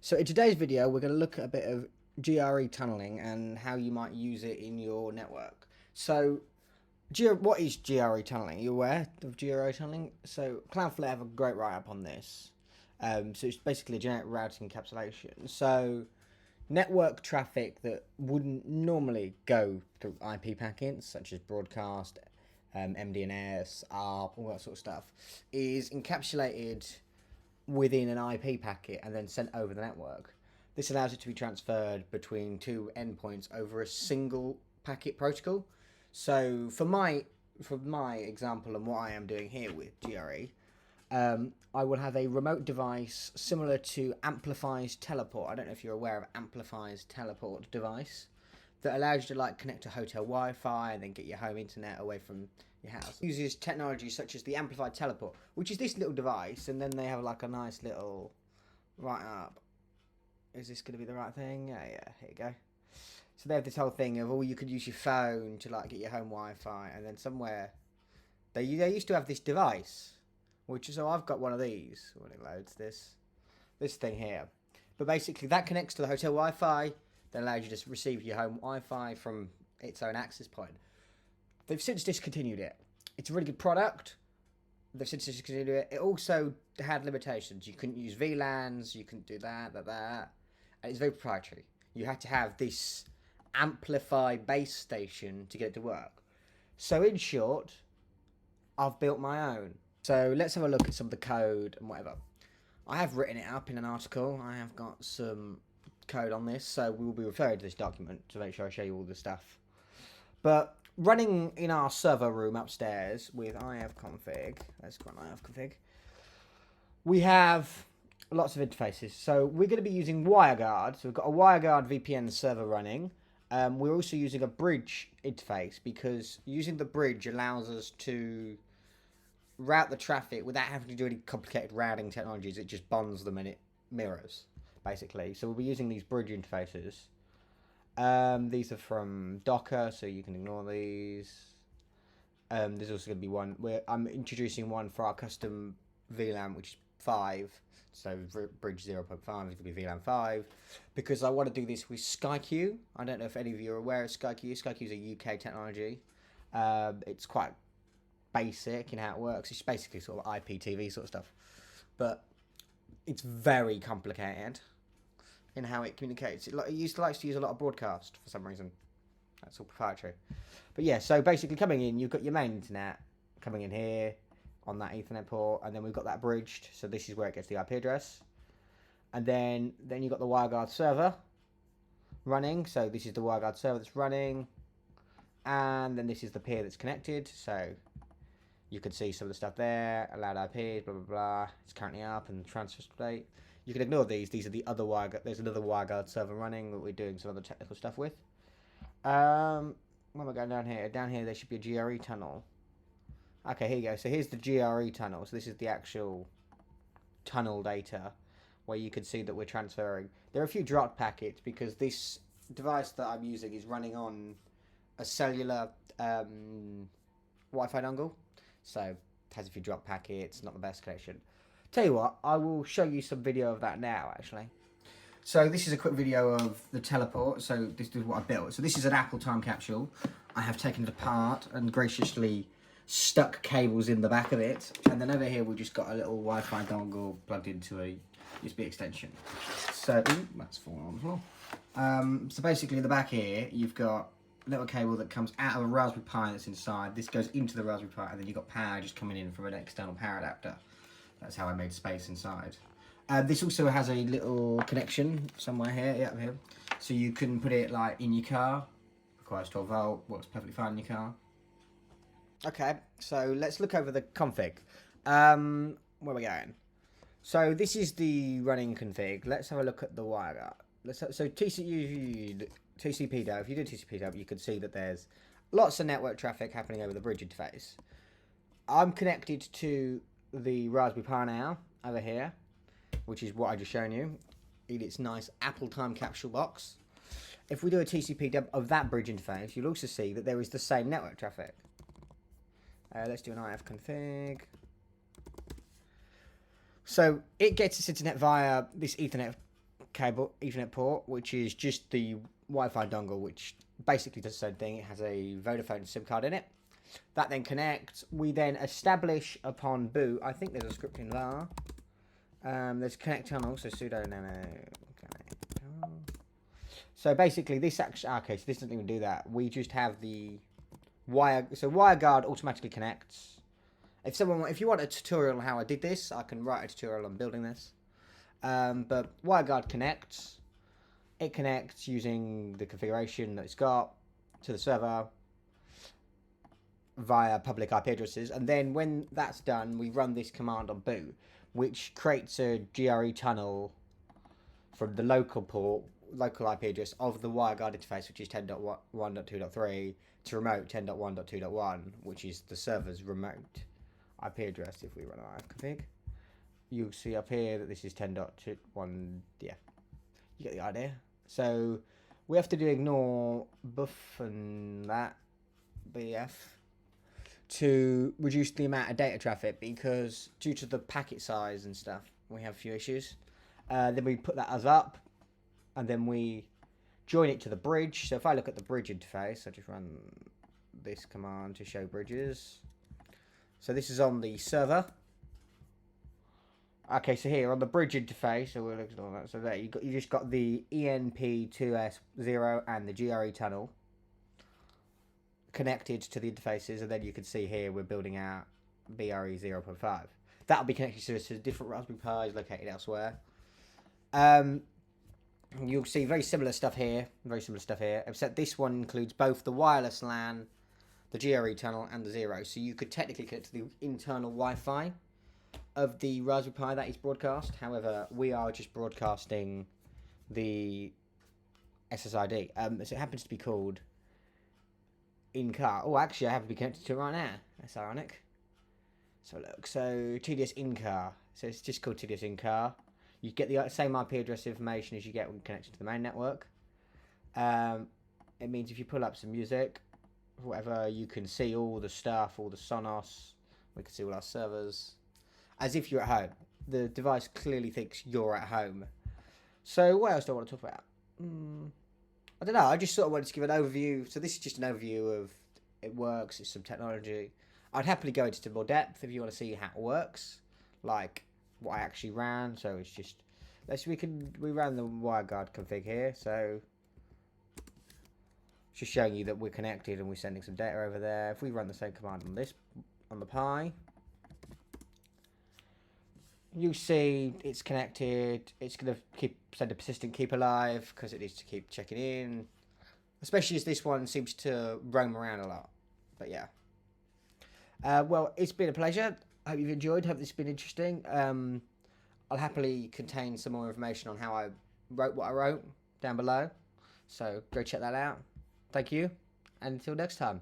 So in today's video, we're going to look at a bit of GRE tunneling and how you might use it in your network. So, what is GRE tunneling? Are you aware of GRE tunneling? So, Cloudflare have a great write-up on this. So it's basically a generic routing encapsulation. So, network traffic that wouldn't normally go through IP packets, such as broadcast, MDNS, ARP, all that sort of stuff, is encapsulated within an IP packet and then sent over the network. This allows it to be transferred between two endpoints over a single packet protocol. So for my example and what I am doing here with GRE, I will have a remote device similar to Amplify's teleport. I don't know if you're aware of Amplify's teleport device that allows you to like connect to hotel Wi-Fi and then get your home internet away from your house. It uses technology such as the Amplified teleport, which is this little device, and then they have like a nice little right up. Is this going to be the right thing? Yeah, here you go. So they have this whole thing of, you could use your phone to like get your home Wi-Fi, and then somewhere they used to have this device, which is, so I've got one of these when it loads this thing here. But basically that connects to the hotel Wi-Fi, then allows you to receive your home Wi-Fi from its own access point. They've since discontinued it. It's a really good product. They've since discontinued it. It also had limitations. You couldn't use VLANs, you couldn't do that. And it's very proprietary. You had to have this Amplify base station to get it to work. So in short, I've built my own. So let's have a look at some of the code and whatever. I have written it up in an article. I have got some code on this, so we will be referring to this document to make sure I show you all the stuff. But running in our server room upstairs with ifconfig, let's run ifconfig, we have lots of interfaces. So we're going to be using WireGuard. So we've got a WireGuard VPN server running. We're also using a bridge interface because using the bridge allows us to route the traffic without having to do any complicated routing technologies. It just bonds them and it mirrors, basically. So we'll be using these bridge interfaces. These are from Docker, so you can ignore these. There's also going to be one where I'm introducing one for our custom VLAN, which is 5. So bridge 0.5 is going to be VLAN 5, because I want to do this with SkyQ. I don't know if any of you are aware of SkyQ. SkyQ is a UK technology. It's quite basic in how it works. It's basically sort of IPTV sort of stuff, but it's very complicated in how it communicates. It likes to use a lot of broadcast for some reason. That's all proprietary. But yeah, so basically coming in, you've got your main internet coming in here on that Ethernet port, and then we've got that bridged. So this is where it gets the IP address. And then you've got the WireGuard server running. So this is the WireGuard server that's running. And then this is the peer that's connected. So you can see some of the stuff there. Allowed IPs, blah, blah, blah. It's currently up and transfer state. You can ignore these. These are the other WireGuard. There's another WireGuard server running that we're doing some other technical stuff with. When am I going down here? Down here there should be a GRE tunnel. Okay, here you go. So here's the GRE tunnel. So this is the actual tunnel data where you can see that we're transferring. There are a few dropped packets because this device that I'm using is running on a cellular Wi-Fi dongle. So it has a few dropped packets, not the best connection. Tell you what, I will show you some video of that now, actually. So this is a quick video of the teleport. So this is what I built. So this is an Apple time capsule. I have taken it apart and graciously stuck cables in the back of it. And then over here, we've just got a little Wi-Fi dongle plugged into a USB extension. So, that's falling on the floor. So basically, in the back here, you've got a little cable that comes out of a Raspberry Pi that's inside. This goes into the Raspberry Pi, and then you've got power just coming in from an external power adapter. That's how I made space inside. This also has a little connection somewhere here, yeah, up here. So you can put it like in your car. Requires 12 volt, works perfectly fine in your car. Okay, so let's look over the config. Where are we going? So this is the running config. Let's have a look at the WireGuard. So TCP dub. If you do TCP dub, you can see that there's lots of network traffic happening over the bridge interface. I'm connected to the Raspberry Pi now over here, which is what I just shown you in its nice Apple time capsule box. If we do a TCP dub of that bridge interface, you'll also see that there is the same network traffic. Let's do an ifconfig. So it gets its internet via this Ethernet cable Ethernet port, which is just the Wi-Fi dongle, which basically does the same thing. It has a Vodafone SIM card in it. That then connects. We then establish upon boot. I think there's a script in there. There's connect tunnel, so sudo nano connect. So basically, this actually okay. So this doesn't even do that. We just have the wire. So WireGuard automatically connects. If you want a tutorial on how I did this, I can write a tutorial on building this. But WireGuard connects. It connects using the configuration that it's got to the server via public IP addresses, and then when that's done, we run this command on boot, which creates a GRE tunnel from the local IP address of the WireGuard interface, which is 10.1.2.3, to remote 10.1.2.1, which is the server's remote IP address. If we run our config, you'll see up here that this is 10.1. Yeah, you get the idea. So we have to do ignore buff and that BF to reduce the amount of data traffic, because due to the packet size and stuff, we have a few issues. Then we put that as up, and then we join it to the bridge. So if I look at the bridge interface, I just run this command to show bridges. So this is on the server. Okay, so here on the bridge interface, so we'll look at all that. So there you just got the ENP2S0 and the GRE tunnel connected to the interfaces, and then you can see here we're building out BRE 0.5. That'll be connected to different Raspberry Pis located elsewhere. You'll see very similar stuff here, except this one includes both the wireless LAN, the GRE tunnel, and the 0. So you could technically connect to the internal Wi-Fi of the Raspberry Pi that is broadcast. However, we are just broadcasting the SSID. So it happens to be called in-car. Oh, actually, I happen to be connected to it right now. That's ironic. So look, so TDS in-car. So it's just called TDS in-car. You get the same IP address information as you get when connected to the main network. It means if you pull up some music, whatever, you can see all the stuff, all the Sonos. We can see all our servers, as if you're at home. The device clearly thinks you're at home. So what else do I want to talk about? I don't know. I just sort of wanted to give an overview. So this is just an overview of it works. It's some technology. I'd happily go into more depth if you want to see how it works, like what I actually ran. So it's just we ran the WireGuard config here. So just showing you that we're connected and we're sending some data over there. If we run the same command on the Pi, you see it's connected. It's going to send a persistent keep alive because it needs to keep checking in, especially as this one seems to roam around a lot. But yeah. Well, it's been a pleasure. I hope you've enjoyed. Hope this has been interesting. I'll happily contain some more information on how I wrote what I wrote down below. So go check that out. Thank you. And until next time.